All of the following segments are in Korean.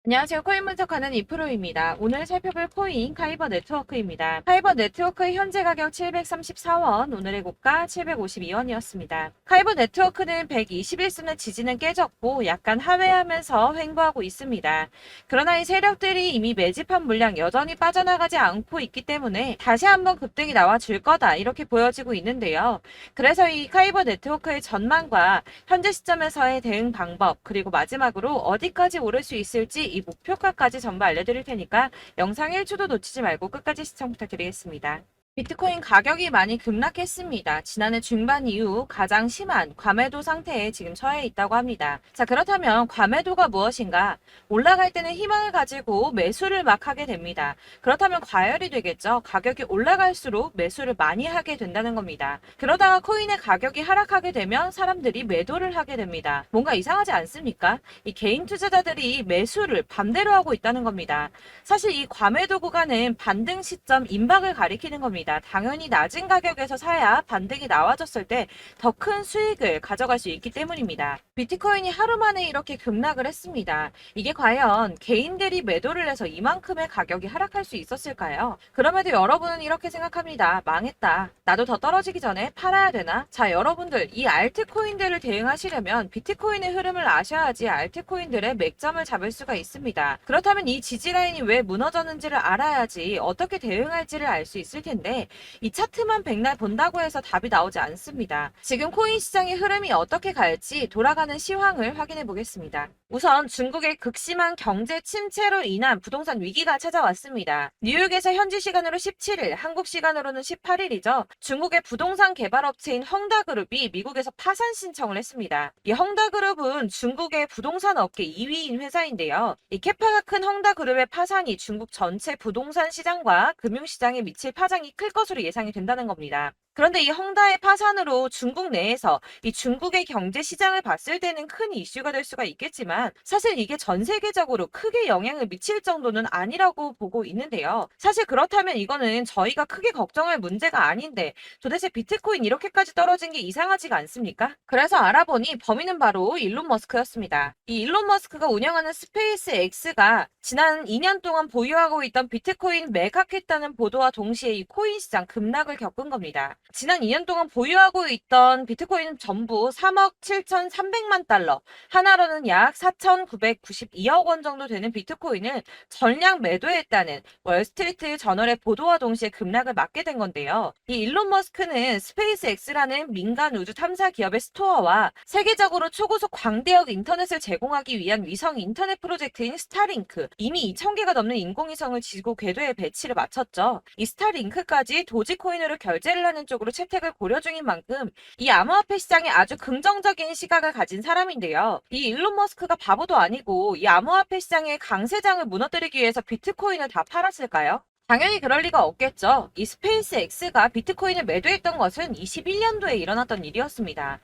안녕하세요. 코인 분석하는 이프로입니다. 오늘 살펴볼 코인 카이버 네트워크입니다. 카이버 네트워크의 현재 가격 734원, 오늘의 고가 752원이었습니다. 카이버 네트워크는 121선의 지지는 깨졌고 약간 하회하면서 횡보하고 있습니다. 그러나 이 세력들이 이미 매집한 물량 여전히 빠져나가지 않고 있기 때문에 다시 한번 급등이 나와줄 거다 이렇게 보여지고 있는데요. 그래서 이 카이버 네트워크의 전망과 현재 시점에서의 대응 방법 그리고 마지막으로 어디까지 오를 수 있을지 이 목표가까지 전부 알려드릴 테니까 영상 1초도 놓치지 말고 끝까지 시청 부탁드리겠습니다. 비트코인 가격이 많이 급락했습니다. 지난해 중반 이후 가장 심한 과매도 상태에 지금 처해 있다고 합니다. 자, 그렇다면 과매도가 무엇인가? 올라갈 때는 희망을 가지고 매수를 막 하게 됩니다. 그렇다면 과열이 되겠죠. 가격이 올라갈수록 매수를 많이 하게 된다는 겁니다. 그러다가 코인의 가격이 하락하게 되면 사람들이 매도를 하게 됩니다. 뭔가 이상하지 않습니까? 이 개인 투자자들이 매수를 반대로 하고 있다는 겁니다. 사실 이 과매도 구간은 반등 시점 임박을 가리키는 겁니다. 당연히 낮은 가격에서 사야 반등이 나와줬을 때 더 큰 수익을 가져갈 수 있기 때문입니다. 비트코인이 하루 만에 이렇게 급락을 했습니다. 이게 과연 개인들이 매도를 해서 이만큼의 가격이 하락할 수 있었을까요? 그럼에도 여러분은 이렇게 생각합니다. 망했다. 나도 더 떨어지기 전에 팔아야 되나? 자, 여러분들 이 알트코인들을 대응하시려면 비트코인의 흐름을 아셔야지 알트코인들의 맥점을 잡을 수가 있습니다. 그렇다면 이 지지라인이 왜 무너졌는지를 알아야지 어떻게 대응할지를 알 수 있을 텐데 이 차트만 백날 본다고 해서 답이 나오지 않습니다. 지금 코인 시장의 흐름이 어떻게 갈지 돌아가는 시황을 확인해 보겠습니다. 우선 중국의 극심한 경제 침체로 인한 부동산 위기가 찾아왔습니다. 뉴욕에서 현지 시간으로 17일, 한국 시간으로는 18일이죠. 중국의 부동산 개발업체인 헝다그룹이 미국에서 파산 신청을 했습니다. 이 헝다그룹은 중국의 부동산 업계 2위인 회사인데요. 이 캐파가 큰 헝다그룹의 파산이 중국 전체 부동산 시장과 금융시장에 미칠 파장이 클 것으로 예상이 된다는 겁니다. 그런데 이 헝다의 파산으로 중국 내에서 이 중국의 경제 시장을 봤을 때는 큰 이슈가 될 수가 있겠지만 사실 이게 전 세계적으로 크게 영향을 미칠 정도는 아니라고 보고 있는데요. 사실 그렇다면 이거는 저희가 크게 걱정할 문제가 아닌데 도대체 비트코인 이렇게까지 떨어진 게 이상하지가 않습니까? 그래서 알아보니 범인은 바로 일론 머스크였습니다. 이 일론 머스크가 운영하는 스페이스 X가 지난 2년 동안 보유하고 있던 비트코인 매각했다는 보도와 동시에 이 코인 시장 급락을 겪은 겁니다. 지난 2년 동안 보유하고 있던 비트코인은 전부 3억 7,300만 달러, 하나로는 약 4,992억 원 정도 되는 비트코인을 전량 매도했다는 월스트리트 저널의 보도와 동시에 급락을 맞게 된 건데요. 이 일론 머스크는 스페이스X라는 민간 우주 탐사 기업의 스토어와 세계적으로 초고속 광대역 인터넷을 제공하기 위한 위성 인터넷 프로젝트인 스타링크, 이미 2,000개가 넘는 인공위성을 지구 궤도에 배치를 마쳤죠. 이 스타링크까지 도지코인으로 결제를 하는 쪽으로 채택을 고려 중인 만큼 이 암호화폐 시장에 아주 긍정적인 시각을 가진 사람인데요. 이 일론 머스크가 바보도 아니고 이 암호화폐 시장의 강세장을 무너뜨리기 위해서 비트코인을 다 팔았을까요? 당연히 그럴 리가 없겠죠. 이 스페이스 X가 비트코인을 매도했던 것은 21년도에 일어났던 일이었습니다.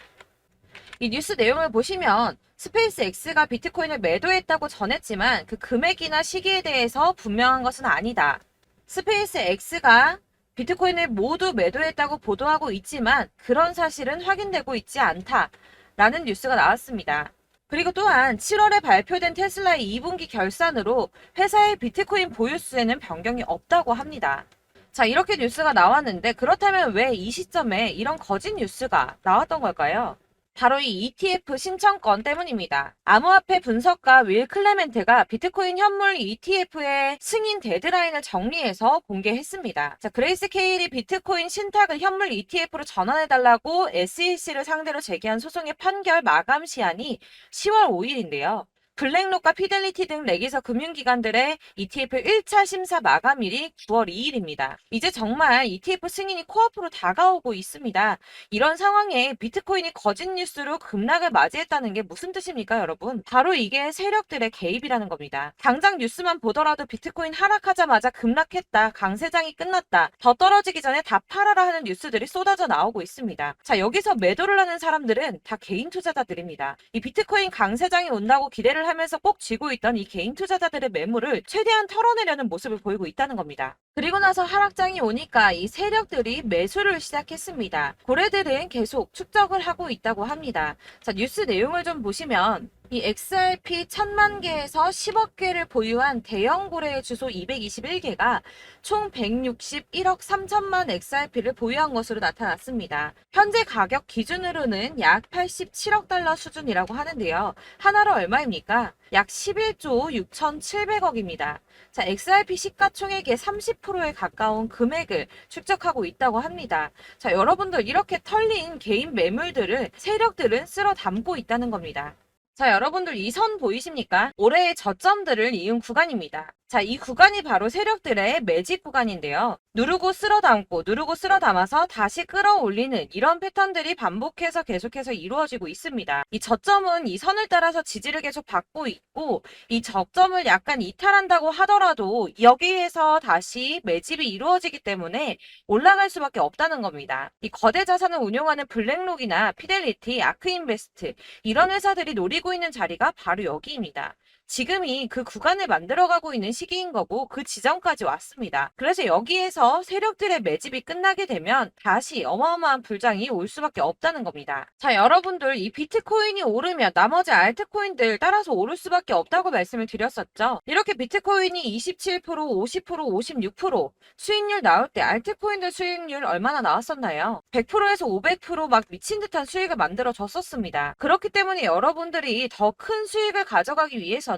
이 뉴스 내용을 보시면 스페이스 X가 비트코인을 매도했다고 전했지만 그 금액이나 시기에 대해서 분명한 것은 아니다. 스페이스 X가 비트코인을 모두 매도했다고 보도하고 있지만 그런 사실은 확인되고 있지 않다라는 뉴스가 나왔습니다. 그리고 또한 7월에 발표된 테슬라의 2분기 결산으로 회사의 비트코인 보유수에는 변경이 없다고 합니다. 자, 이렇게 뉴스가 나왔는데 그렇다면 왜 이 시점에 이런 거짓 뉴스가 나왔던 걸까요? 바로 이 ETF 신청권 때문입니다. 암호화폐 분석가 윌 클레멘트가 비트코인 현물 ETF의 승인 데드라인을 정리해서 공개했습니다. 자, 그레이스 케일이 비트코인 신탁을 현물 ETF로 전환해달라고 SEC를 상대로 제기한 소송의 판결 마감 시한이 10월 5일인데요. 블랙록과 피델리티 등 레기서 금융기관들의 ETF 1차 심사 마감일이 9월 2일입니다. 이제 정말 ETF 승인이 코앞으로 다가오고 있습니다. 이런 상황에 비트코인이 거짓 뉴스로 급락을 맞이했다는 게 무슨 뜻입니까, 여러분? 바로 이게 세력들의 개입이라는 겁니다. 당장 뉴스만 보더라도 비트코인 하락하자마자 급락했다, 강세장이 끝났다, 더 떨어지기 전에 다 팔아라 하는 뉴스들이 쏟아져 나오고 있습니다. 자, 여기서 매도를 하는 사람들은 다 개인 투자자들입니다. 이 비트코인 강세장이 온다고 기대를 하면서 꼭 쥐고 있던 이 개인 투자자들의 매물을 최대한 털어내려는 모습을 보이고 있다는 겁니다. 그리고 나서 하락장이 오니까 이 세력들이 매수를 시작했습니다. 고래들은 계속 축적을 하고 있다고 합니다. 자, 뉴스 내용을 좀 보시면 이 XRP 1000만 개에서 10억 개를 보유한 대형 고래의 주소 221개가 총 161억 3천만 XRP를 보유한 것으로 나타났습니다. 현재 가격 기준으로는 약 87억 달러 수준이라고 하는데요. 하나로 얼마입니까? 약 11조 6,700억입니다. 자, XRP 시가총액의 30%에 가까운 금액을 축적하고 있다고 합니다. 자, 여러분들 이렇게 털린 개인 매물들을 세력들은 쓸어 담고 있다는 겁니다. 자, 여러분들 이 선 보이십니까? 올해의 저점들을 이은 구간입니다. 자, 이 구간이 바로 세력들의 매집 구간인데요. 누르고 쓸어 담고 누르고 쓸어 담아서 다시 끌어올리는 이런 패턴들이 반복해서 계속해서 이루어지고 있습니다. 이 저점은 이 선을 따라서 지지를 계속 받고 있고 이 저점을 약간 이탈한다고 하더라도 여기에서 다시 매집이 이루어지기 때문에 올라갈 수밖에 없다는 겁니다. 이 거대 자산을 운용하는 블랙록이나 피델리티, 아크인베스트 이런 회사들이 노리고 있는 자리가 바로 여기입니다. 지금이 그 구간을 만들어가고 있는 시기인 거고 그 지점까지 왔습니다. 그래서 여기에서 세력들의 매집이 끝나게 되면 다시 어마어마한 불장이 올 수밖에 없다는 겁니다. 자, 여러분들 이 비트코인이 오르면 나머지 알트코인들 따라서 오를 수밖에 없다고 말씀을 드렸었죠. 이렇게 비트코인이 27%, 50%, 56% 수익률 나올 때 알트코인들 수익률 얼마나 나왔었나요? 100%에서 500%막 미친 듯한 수익을 만들어 줬었습니다. 그렇기 때문에 여러분들이 더 큰 수익을 가져가기 위해서는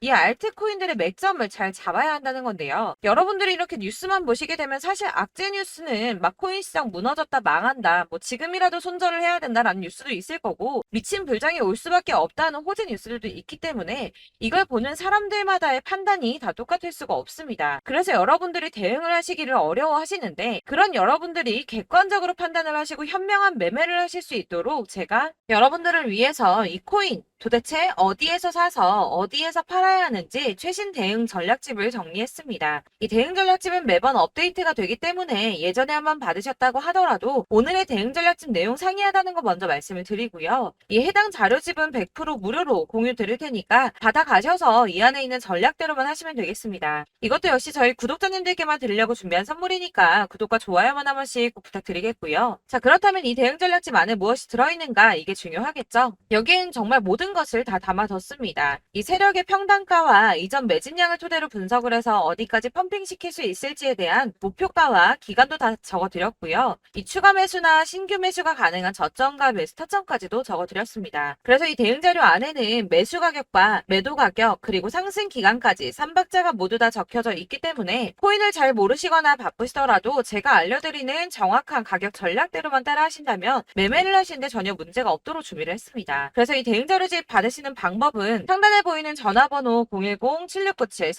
이 알트코인들의 맥점을 잘 잡아야 한다는 건데요. 여러분들이 이렇게 뉴스만 보시게 되면 사실 악재 뉴스는 막 코인 시장 무너졌다 망한다 뭐 지금이라도 손절을 해야 된다라는 뉴스도 있을 거고 미친 불장이 올 수밖에 없다는 호재 뉴스들도 있기 때문에 이걸 보는 사람들마다의 판단이 다 똑같을 수가 없습니다. 그래서 여러분들이 대응을 하시기를 어려워하시는데 그런 여러분들이 객관적으로 판단을 하시고 현명한 매매를 하실 수 있도록 제가 여러분들을 위해서 이 코인 도대체 어디에서 사서 어디에서 팔아야 하는지 최신 대응 전략집을 정리했습니다. 이 대응 전략집은 매번 업데이트가 되기 때문에 예전에 한번 받으셨다고 하더라도 오늘의 대응 전략집 내용 상이하다는 거 먼저 말씀을 드리고요. 이 해당 자료집은 100% 무료로 공유 드릴 테니까 받아가셔서 이 안에 있는 전략대로만 하시면 되겠습니다. 이것도 역시 저희 구독자님들께만 드리려고 준비한 선물이니까 구독과 좋아요만 한 번씩 꼭 부탁드리겠고요. 자, 그렇다면 이 대응 전략집 안에 무엇이 들어있는가 이게 중요하겠죠? 여기엔 정말 모든 것을 다 담아뒀습니다. 이 세력의 평단가와 이전 매집량을 토대로 분석을 해서 어디까지 펌핑시킬 수 있을지에 대한 목표가와 기간도 다 적어드렸고요. 이 추가 매수나 신규 매수가 가능한 저점과 매수 타점까지도 적어드렸습니다. 그래서 이 대응 자료 안에는 매수 가격과 매도 가격 그리고 상승 기간까지 3박자가 모두 다 적혀져 있기 때문에 코인을 잘 모르시거나 바쁘시더라도 제가 알려드리는 정확한 가격 전략대로만 따라 하신다면 매매를 하시는데 전혀 문제가 없도록 준비를 했습니다. 그래서 이 대응 자료집 받으시는 방법은 상단에 보이는 전화번호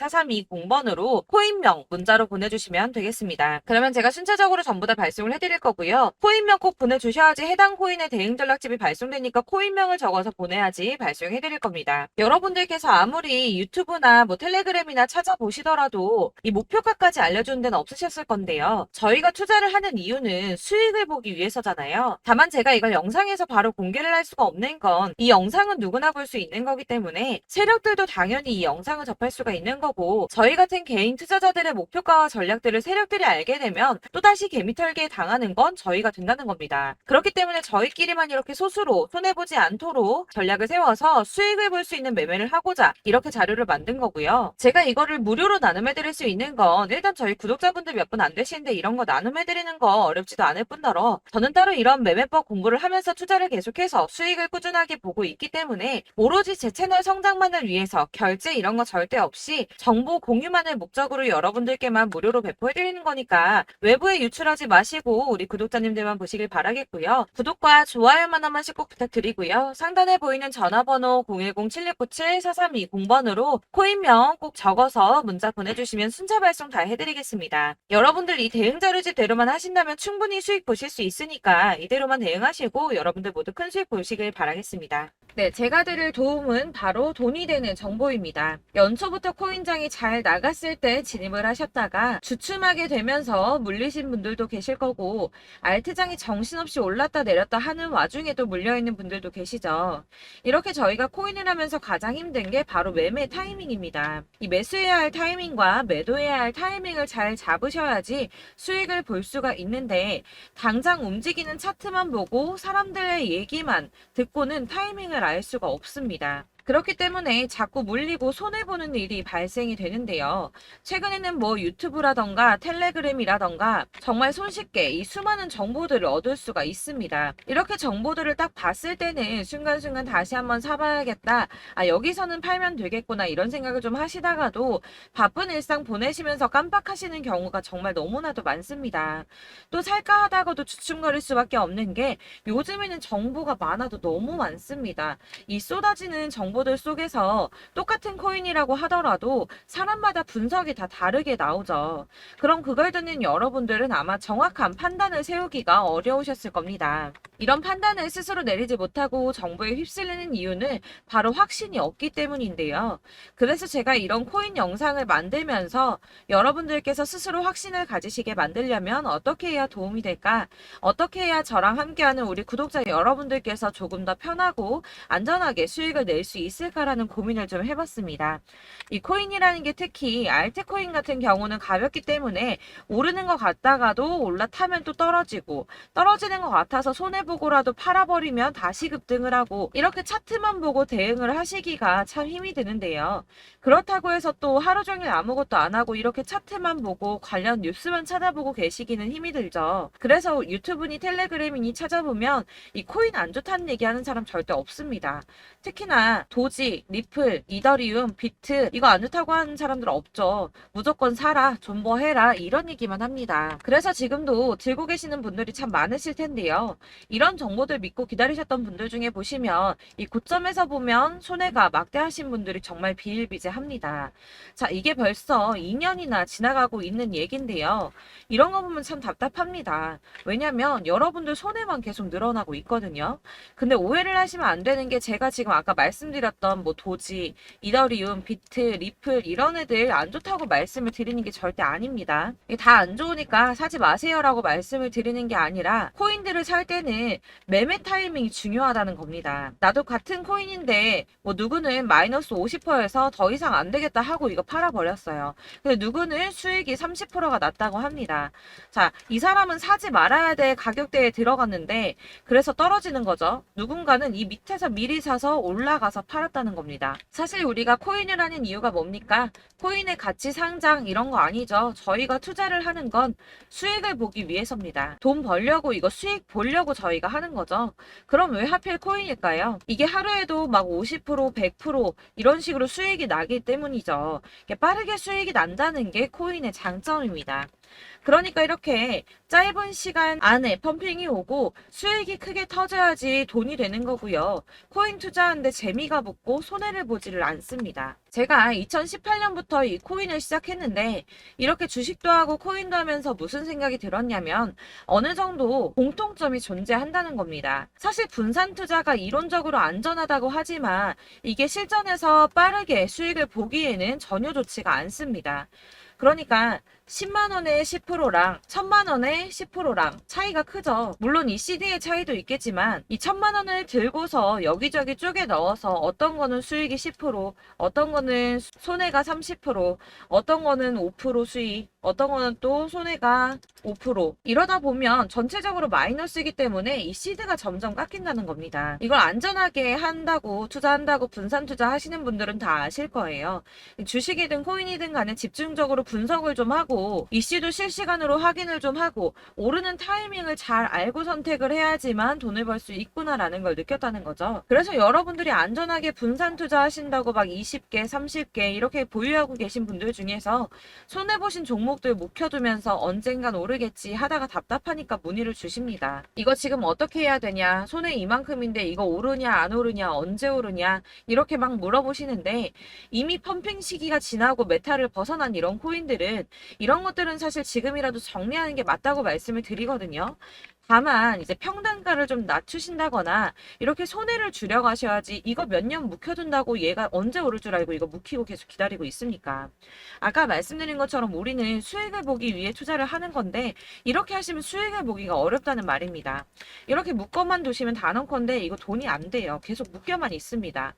010-7697-4320번으로 코인명 문자로 보내주시면 되겠습니다. 그러면 제가 순차적으로 전부 다 발송을 해드릴 거고요. 코인명 꼭 보내주셔야지 해당 코인의 대응 전략집이 발송되니까 코인명을 적어서 보내야지 발송해드릴 겁니다. 여러분들께서 아무리 유튜브나 뭐 텔레그램이나 찾아보시더라도 이 목표가까지 알려주는 데는 없으셨을 건데요. 저희가 투자를 하는 이유는 수익을 보기 위해서잖아요. 다만 제가 이걸 영상에서 바로 공개를 할 수가 없는 건 이 영상은 누구나 볼 수 있는 거기 때문에 세력들도 당연히 이 영상을 접할 수가 있는 거고 저희 같은 개인 투자자들의 목표가와 전략들을 세력들이 알게 되면 또다시 개미털기에 당하는 건 저희가 된다는 겁니다. 그렇기 때문에 저희끼리만 이렇게 소수로 손해보지 않도록 전략을 세워서 수익을 볼 수 있는 매매를 하고자 이렇게 자료를 만든 거고요. 제가 이거를 무료로 나눔해드릴 수 있는 건 일단 저희 구독자분들 몇 분 안 되시는데 이런 거 나눔해드리는 거 어렵지도 않을 뿐더러 저는 따로 이런 매매법 공부를 하면서 투자를 계속해서 수익을 꾸준하게 보고 있기 때문에 오로지 제 채널 성장만을 위해서 결제 이런 거 절대 없이 정보 공유만을 목적으로 여러분들께만 무료로 배포해드리는 거니까 외부에 유출하지 마시고 우리 구독자님들만 보시길 바라겠고요. 구독과 좋아요만 한 번씩 꼭 부탁드리고요. 상단에 보이는 전화번호 010-7697-4320번으로 코인명 꼭 적어서 문자 보내주시면 순차 발송 다 해드리겠습니다. 여러분들 이 대응 자료집대로만 하신다면 충분히 수익 보실 수 있으니까 이대로만 대응하시고 여러분들 모두 큰 수익 보시길 바라겠습니다. 네, 제가 드릴 도움은 바로 돈이 되는 정보입니다. 연초부터 코인장이 잘 나갔을 때 진입을 하셨다가 주춤하게 되면서 물리신 분들도 계실 거고 알트장이 정신없이 올랐다 내렸다 하는 와중에도 물려있는 분들도 계시죠. 이렇게 저희가 코인을 하면서 가장 힘든 게 바로 매매 타이밍입니다. 이 매수해야 할 타이밍과 매도해야 할 타이밍을 잘 잡으셔야지 수익을 볼 수가 있는데 당장 움직이는 차트만 보고 사람들의 얘기만 듣고는 타이밍을 알 수가 없습니다. 그렇기 때문에 자꾸 물리고 손해보는 일이 발생이 되는데요. 최근에는 뭐 유튜브라던가 텔레그램이라던가 정말 손쉽게 이 수많은 정보들을 얻을 수가 있습니다. 이렇게 정보들을 딱 봤을 때는 순간순간 다시 한번 사봐야겠다. 아, 여기서는 팔면 되겠구나. 이런 생각을 좀 하시다가도 바쁜 일상 보내시면서 깜빡하시는 경우가 정말 너무나도 많습니다. 또 살까 하다가도 주춤거릴 수밖에 없는 게 요즘에는 정보가 많아도 너무 많습니다. 이 쏟아지는 정보들 속에서 똑같은 코인이라고 하더라도 사람마다 분석이 다 다르게 나오죠. 그럼 그걸 듣는 여러분들은 아마 정확한 판단을 세우기가 어려우셨을 겁니다. 이런 판단을 스스로 내리지 못하고 정보에 휩쓸리는 이유는 바로 확신이 없기 때문인데요. 그래서 제가 이런 코인 영상을 만들면서 여러분들께서 스스로 확신을 가지시게 만들려면 어떻게 해야 도움이 될까? 어떻게 해야 저랑 함께하는 우리 구독자 여러분들께서 조금 더 편하고 안전하게 수익을 낼 수 있을까라는 고민을 좀 해봤습니다. 이 코인이라는 게 특히 알트코인 같은 경우는 가볍기 때문에 오르는 것 같다가도 올라타면 또 떨어지고 떨어지는 것 같아서 손해보고라도 팔아버리면 다시 급등을 하고 이렇게 차트만 보고 대응을 하시기가 참 힘이 드는데요. 그렇다고 해서 또 하루 종일 아무것도 안 하고 이렇게 차트만 보고 관련 뉴스만 찾아보고 계시기는 힘이 들죠. 그래서 유튜브니 텔레그램이니 찾아보면 이 코인 안 좋다는 얘기하는 사람 절대 없습니다. 특히나 도지, 리플, 이더리움, 비트 이거 안 좋다고 하는 사람들 없죠. 무조건 사라, 존버해라 이런 얘기만 합니다. 그래서 지금도 들고 계시는 분들이 참 많으실 텐데요. 이런 정보들 믿고 기다리셨던 분들 중에 보시면 이 고점에서 보면 손해가 막대하신 분들이 정말 비일비재합니다. 자, 이게 벌써 2년이나 지나가고 있는 얘긴데요. 이런 거 보면 참 답답합니다. 왜냐면 여러분들 손해만 계속 늘어나고 있거든요. 근데 오해를 하시면 안 되는 게 제가 지금 아까 말씀드렸던 뭐 도지, 이더리움, 비트, 리플 이런 애들 안 좋다고 말씀을 드리는 게 절대 아닙니다. 다 안 좋으니까 사지 마세요라고 말씀을 드리는 게 아니라 코인들을 살 때는 매매 타이밍이 중요하다는 겁니다. 나도 같은 코인인데 뭐 누구는 마이너스 50%에서 더 이상 안 되겠다 하고 이거 팔아버렸어요. 근데 누구는 수익이 30%가 났다고 합니다. 자, 이 사람은 사지 말아야 될 가격대에 들어갔는데 그래서 떨어지는 거죠. 누군가는 이 밑에서 미리 사서 올라가서 팔았다는 겁니다. 사실 우리가 코인을 하는 이유가 뭡니까? 코인의 가치 상장 이런 거 아니죠. 저희가 투자를 하는 건 수익을 보기 위해서입니다. 돈 벌려고 이거 수익 보려고 저희가 하는 거죠. 그럼 왜 하필 코인일까요? 이게 하루에도 막 50%, 100% 이런 식으로 수익이 나기 때문이죠. 빠르게 수익이 난다는 게 코인의 장점입니다. 그러니까 이렇게 짧은 시간 안에 펌핑이 오고 수익이 크게 터져야지 돈이 되는 거고요. 코인 투자하는데 재미가 붙고 손해를 보지를 않습니다. 제가 2018년부터 이 코인을 시작했는데 이렇게 주식도 하고 코인도 하면서 무슨 생각이 들었냐면 어느 정도 공통점이 존재한다는 겁니다. 사실 분산 투자가 이론적으로 안전하다고 하지만 이게 실전에서 빠르게 수익을 보기에는 전혀 좋지가 않습니다. 그러니까 10만 원의 10%랑 1000만 원의 10%랑 차이가 크죠. 물론 이 CD의 차이도 있겠지만 이 1000만 원을 들고서 여기저기 쪼개 넣어서 어떤 거는 수익이 10%, 어떤 거는 손해가 30%, 어떤 거는 5% 수익, 어떤 거는 또 손해가 5% 이러다 보면 전체적으로 마이너스이기 때문에 이 시드가 점점 깎인다는 겁니다. 이걸 안전하게 한다고 투자한다고 분산 투자하시는 분들은 다 아실 거예요. 주식이든 코인이든 간에 집중적으로 분석을 좀 하고 이슈도 실시간으로 확인을 좀 하고 오르는 타이밍을 잘 알고 선택을 해야지만 돈을 벌 수 있구나라는 걸 느꼈다는 거죠. 그래서 여러분들이 안전하게 분산 투자하신다고 막 20개, 30개 이렇게 보유하고 계신 분들 중에서 손해보신 종목들 묵혀두면서 언젠간 오르겠지 하다가 답답하니까 문의를 주십니다. 이거 지금 어떻게 해야 되냐? 손해 이만큼인데 이거 오르냐 안 오르냐 언제 오르냐 이렇게 막 물어보시는데 이미 펌핑 시기가 지나고 메타를 벗어난 이런 코인들은 이런 것들은 사실 지금이라도 정리하는 게 맞다고 말씀을 드리거든요. 다만 이제 평단가를 좀 낮추신다거나 이렇게 손해를 줄여가셔야지 이거 몇 년 묵혀둔다고 얘가 언제 오를 줄 알고 이거 묵히고 계속 기다리고 있습니까? 아까 말씀드린 것처럼 우리는 수익을 보기 위해 투자를 하는 건데 이렇게 하시면 수익을 보기가 어렵다는 말입니다. 이렇게 묶어만 두시면 단언컨대 이거 돈이 안 돼요. 계속 묶여만 있습니다.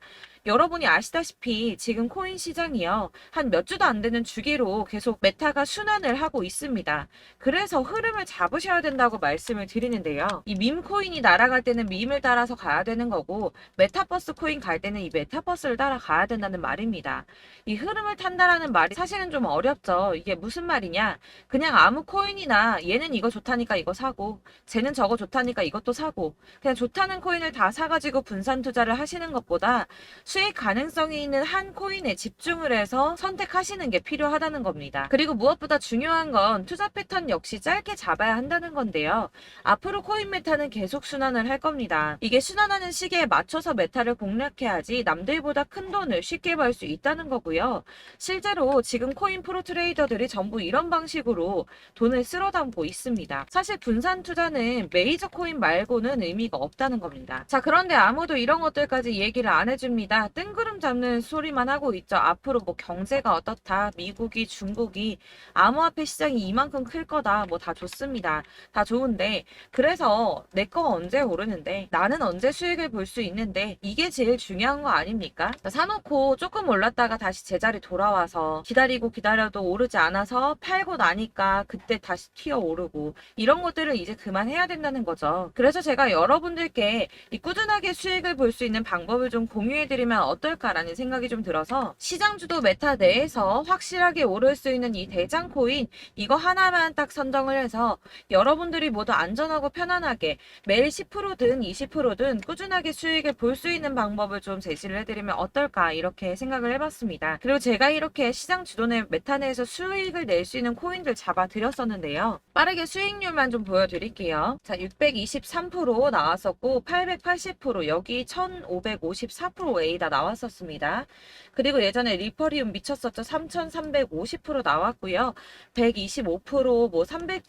여러분이 아시다시피 지금 코인 시장이요. 한 몇 주도 안 되는 주기로 계속 메타가 순환을 하고 있습니다. 그래서 흐름을 잡으셔야 된다고 말씀을 드리는데요. 이 밈 코인이 날아갈 때는 밈을 따라서 가야 되는 거고 메타버스 코인 갈 때는 이 메타버스를 따라가야 된다는 말입니다. 이 흐름을 탄다라는 말이 사실은 좀 어렵죠. 이게 무슨 말이냐? 그냥 아무 코인이나 얘는 이거 좋다니까 이거 사고 쟤는 저거 좋다니까 이것도 사고 그냥 좋다는 코인을 다 사가지고 분산 투자를 하시는 것보다 수익 가능성이 있는 한 코인에 집중을 해서 선택하시는 게 필요하다는 겁니다. 그리고 무엇보다 중요한 건 투자 패턴 역시 짧게 잡아야 한다는 건데요. 앞으로 코인 메타는 계속 순환을 할 겁니다. 이게 순환하는 시기에 맞춰서 메타를 공략해야지 남들보다 큰 돈을 쉽게 벌 수 있다는 거고요. 실제로 지금 코인 프로 트레이더들이 전부 이런 방식으로 돈을 쓸어 담고 있습니다. 사실 분산 투자는 메이저 코인 말고는 의미가 없다는 겁니다. 자, 그런데 아무도 이런 것들까지 얘기를 안 해줍니다. 뜬구름 잡는 소리만 하고 있죠. 앞으로 뭐 경제가 어떻다, 미국이, 중국이, 암호화폐 시장이 이만큼 클 거다, 뭐 다 좋습니다. 다 좋은데, 그래서 내 거가 언제 오르는데, 나는 언제 수익을 볼 수 있는데, 이게 제일 중요한 거 아닙니까? 사놓고 조금 올랐다가 다시 제자리 돌아와서 기다리고 기다려도 오르지 않아서 팔고 나니까 그때 다시 튀어 오르고, 이런 것들을 이제 그만해야 된다는 거죠. 그래서 제가 여러분들께 이 꾸준하게 수익을 볼 수 있는 방법을 좀 공유해드리면 어떨까라는 생각이 좀 들어서 시장 주도 메타 내에서 확실하게 오를 수 있는 이 대장 코인 이거 하나만 딱 선정을 해서 여러분들이 모두 안전하고 편안하게 매일 10%든 20%든 꾸준하게 수익을 볼 수 있는 방법을 좀 제시를 해드리면 어떨까 이렇게 생각을 해봤습니다. 그리고 제가 이렇게 시장 주도내 메타 내에서 수익을 낼 수 있는 코인들 잡아드렸었는데요. 빠르게 수익률만 좀 보여드릴게요. 자, 623% 나왔었고 880% 여기 1554%A다 나왔었습니다. 그리고 예전에 리퍼리움 미쳤었죠. 3350% 나왔고요. 125%, 뭐 300%,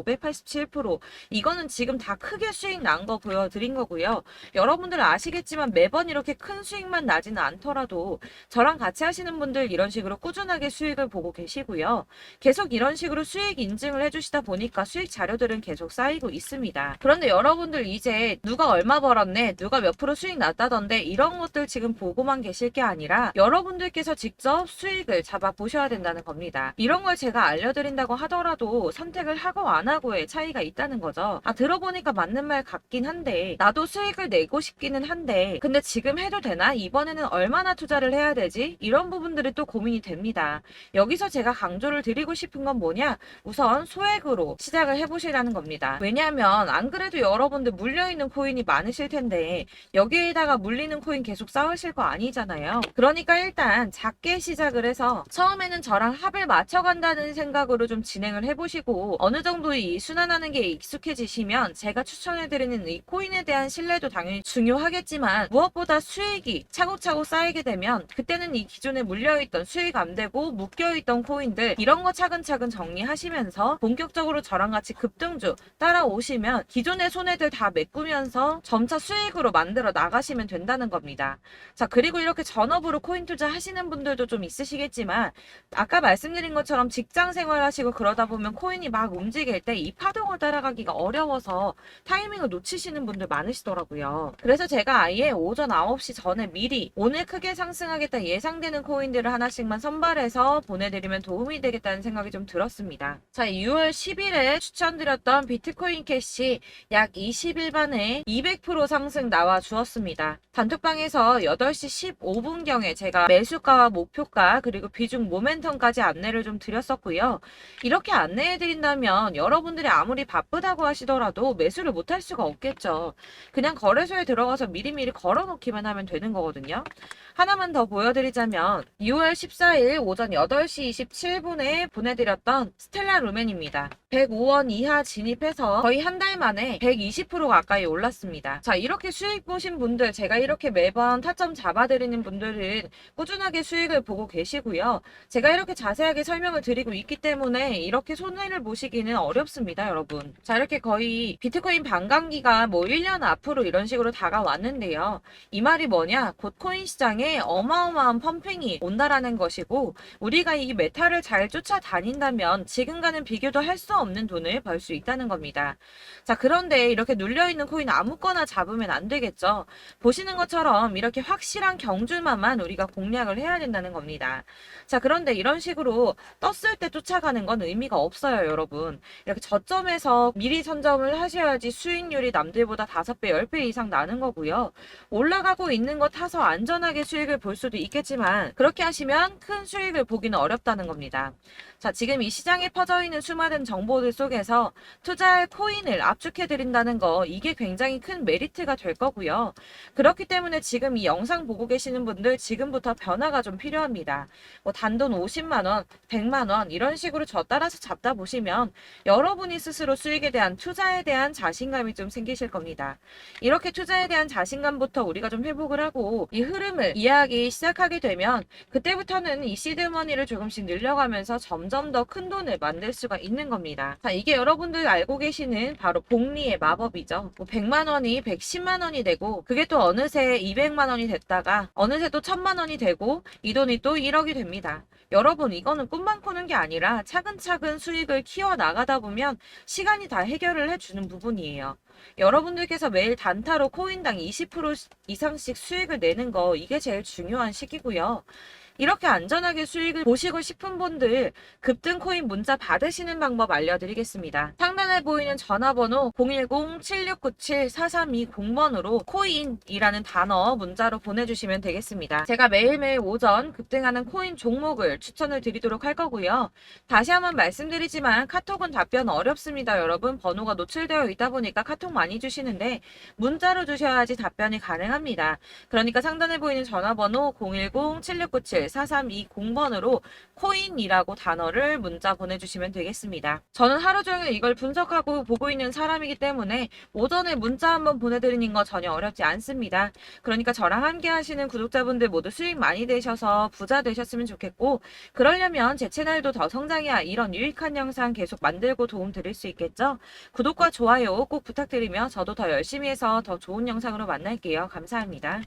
587% 이거는 지금 다 크게 수익 난 거 보여드린 거고요. 여러분들은 아시겠지만 매번 이렇게 큰 수익만 나지는 않더라도 저랑 같이 하시는 분들 이런 식으로 꾸준하게 수익을 보고 계시고요. 계속 이런 식으로 수익 인증을 해주시다 보니까 수익 자료들은 계속 쌓이고 있습니다. 그런데 여러분들 이제 누가 얼마 벌었네, 누가 몇 프로 수익 났다던데 이런 것들 지금 보고만 계실 게 아니라 여러분들께서 직접 수익을 잡아 보셔야 된다는 겁니다. 이런 걸 제가 알려드린다고 하더라도 선택을 하고 안 하고의 차이가 있다는 거죠. 아, 들어보니까 맞는 말 같긴 한데 나도 수익을 내고 싶기는 한데 근데 지금 해도 되나? 이번에는 얼마나 투자를 해야 되지? 이런 부분들이 또 고민이 됩니다. 여기서 제가 강조를 드리고 싶은 건 뭐냐? 우선 소액으로 시작을 해보시라는 겁니다. 왜냐하면 안 그래도 여러분들 물려있는 코인이 많으실 텐데 여기에다가 물리는 코인 계속 쌓으실 거 아니잖아요. 그러니까 일단 작게 시작을 해서 처음에는 저랑 합을 맞춰간다는 생각으로 좀 진행을 해보시고 어느 정도 이 순환하는 게 익숙해지시면 제가 추천해드리는 이 코인에 대한 신뢰도 당연히 중요하겠지만 무엇보다 수익이 차곡차곡 쌓이게 되면 그때는 이 기존에 물려있던 수익 안 되고 묶여있던 코인들 이런 거 차근차근 정리하시면서 본격적으로 저랑 같이 급등주 따라오시면 기존의 손해들 다 메꾸면서 점차 수익으로 만들어 나가시면 된다는 겁니다. 자, 그리고 이렇게 전업으로 코인 투자 하시는 분들도 좀 있으시겠지만 아까 말씀드린 것처럼 직장 생활하시고 그러다 보면 코인이 막 움직일 때 이 파동을 따라가기가 어려워서 타이밍을 놓치시는 분들 많으시더라고요. 그래서 제가 아예 오전 9시 전에 미리 오늘 크게 상승하겠다 예상되는 코인들을 하나씩만 선발해서 보내드리면 도움이 되겠다는 생각이 좀 들었습니다. 자, 6월 10일에 추천드렸던 비트코인 캐시 약 20일 만에 200% 상승 나와 주었습니다. 단톡방에서 8시 15분경에 제가 매수가와 목표가 그리고 비중 모멘텀까지 안내를 좀 드렸었고요. 이렇게 안내해드린다면 여러분들이 아무리 바쁘다고 하시더라도 매수를 못할 수가 없겠죠. 그냥 거래소에 들어가서 미리미리 걸어놓기만 하면 되는 거거든요. 하나만 더 보여드리자면 6월 14일 오전 8시 27분에 보내드렸던 스텔라 루멘입니다. 105원 이하 진입해서 거의 한 달 만에 120% 가까이 올랐습니다. 자, 이렇게 수익 보신 분들, 제가 이렇게 매번 타점 잡아드리는 분들은 꾸준하게 수익을 보고 계시고요. 제가 이렇게 자세하게 설명을 드리고 있기 때문에 이렇게 손해를 보시기는 어렵습니다, 여러분. 자, 이렇게 거의 비트코인 반감기가 뭐 1년 앞으로 이런 식으로 다가왔는데요. 이 말이 뭐냐? 곧 코인 시장에 어마어마한 펌핑이 온다라는 것이고 우리가 이 메타를 잘 쫓아다닌다면 지금과는 비교도 할 수 수가 없는 돈을 벌 수 있다는 겁니다. 자, 그런데 이렇게 눌려있는 코인 아무거나 잡으면 안 되겠죠. 보시는 것처럼 이렇게 확실한 경주만만 우리가 공략을 해야 된다는 겁니다. 자, 그런데 이런 식으로 떴을 때 쫓아가는 건 의미가 없어요, 여러분. 이렇게 저점에서 미리 선점을 하셔야지 수익률이 남들보다 5배, 10배 이상 나는 거고요. 올라가고 있는 거 타서 안전하게 수익을 볼 수도 있겠지만 그렇게 하시면 큰 수익을 보기는 어렵다는 겁니다. 자, 지금 이 시장에 퍼져 있는 수많은 정보들 속에서 투자할 코인을 압축해 드린다는 거, 이게 굉장히 큰 메리트가 될 거고요. 그렇기 때문에 지금 이 영상 보고 계시는 분들 지금부터 변화가 좀 필요합니다. 뭐 단돈 50만 원, 100만 원 이런 식으로 저 따라서 잡다 보시면 여러분이 스스로 수익에 대한, 투자에 대한 자신감이 좀 생기실 겁니다. 이렇게 투자에 대한 자신감부터 우리가 좀 회복을 하고 이 흐름을 이해하기 시작하게 되면 그때부터는 이 시드머니를 조금씩 늘려가면서 점점 더 큰 돈을 만들 수가 있는 겁니다. 자, 이게 여러분들 알고 계시는 바로 복리의 마법이죠. 뭐 100만 원이 110만 원이 되고 그게 또 어느새 200만 원이 됐다가 어느새 또 1000만 원이 되고 이 돈이 또 1억이 됩니다. 여러분, 이거는 꿈만 꾸는 게 아니라 차근차근 수익을 키워 나가다 보면 시간이 다 해결을 해주는 부분이에요. 여러분들께서 매일 단타로 코인당 20% 이상씩 수익을 내는 거, 이게 제일 중요한 시기고요. 이렇게 안전하게 수익을 보시고 싶은 분들 급등 코인 문자 받으시는 방법 알려드리겠습니다. 상단에 보이는 전화번호 010-7697-4320번으로 코인이라는 단어 문자로 보내주시면 되겠습니다. 제가 매일매일 오전 급등하는 코인 종목을 추천을 드리도록 할 거고요. 다시 한번 말씀드리지만 카톡은 답변 어렵습니다. 여러분, 번호가 노출되어 있다 보니까 카톡 많이 주시는데 문자로 주셔야지 답변이 가능합니다. 그러니까 상단에 보이는 전화번호 010-7697-4320번으로 코인이라고 단어를 문자 보내주시면 되겠습니다. 저는 하루 종일 이걸 분석하고 보고 있는 사람이기 때문에 오전에 문자 한번 보내드리는 거 전혀 어렵지 않습니다. 그러니까 저랑 함께 하시는 구독자분들 모두 수익 많이 되셔서 부자 되셨으면 좋겠고, 그러려면 제 채널도 더 성장해야 이런 유익한 영상 계속 만들고 도움 드릴 수 있겠죠? 구독과 좋아요 꼭 부탁드리며 저도 더 열심히 해서 더 좋은 영상으로 만날게요. 감사합니다.